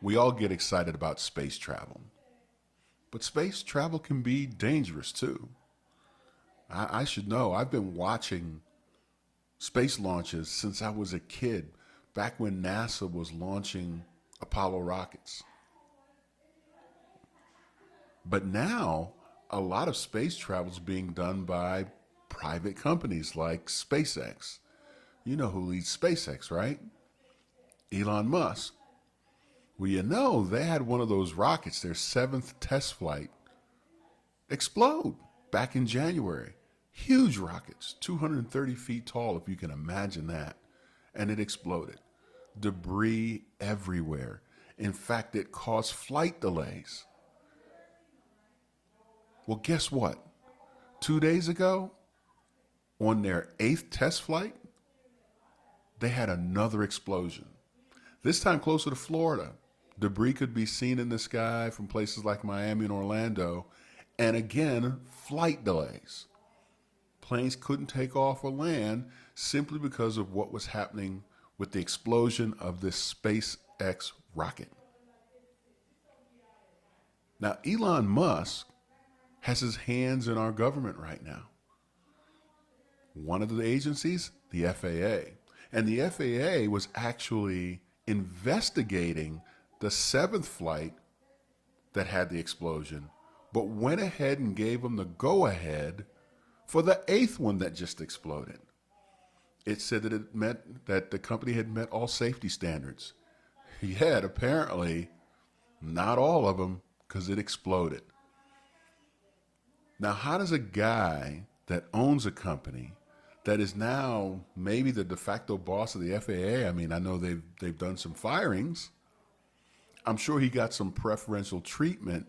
We all get excited about space travel, but space travel can be dangerous too. I should know. I've been watching space launches since I was a kid, back when NASA was launching Apollo rockets. But now, a lot of space travel is being done by private companies like SpaceX. You know who leads SpaceX, right? Elon Musk. Well, you know, they had one of those rockets, their seventh test flight, explode back in January. Huge rockets, 230 feet tall, if you can imagine that. And it exploded. Debris everywhere. In fact, it caused flight delays. Well, guess what? 2 days ago, on their eighth test flight, they had another explosion. This time closer to Florida. Debris could be seen in the sky from places like Miami and Orlando. And again, flight delays. Planes couldn't take off or land simply because of what was happening with the explosion of this SpaceX rocket. Now, Elon Musk has his hands in our government right now. One of the agencies, the FAA. And the FAA was actually investigating the seventh flight that had the explosion, but went ahead and gave them the go-ahead for the eighth one that just exploded. It said that it meant that the company had met all safety standards. Yet, apparently, not all of them, because it exploded. Now, how does a guy that owns a company that is now maybe the de facto boss of the FAA, I mean, I know they've done some firings. I'm sure he got some preferential treatment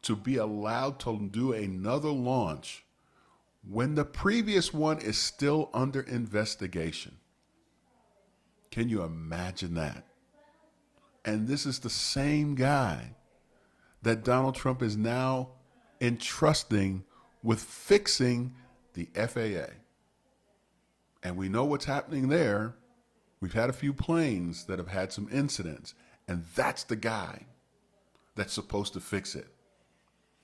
to be allowed to do another launch when the previous one is still under investigation. Can you imagine that? And this is the same guy that Donald Trump is now entrusting with fixing the FAA. And we know what's happening there. We've had a few planes that have had some incidents, and that's the guy that's supposed to fix it.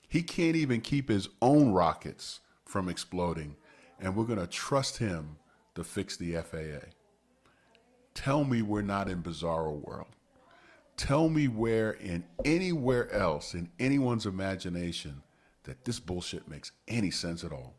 He can't even keep his own rockets from exploding, and we're going to trust him to fix the FAA. Tell me we're not in bizarro world. Tell me where in anywhere else in anyone's imagination that this bullshit makes any sense at all.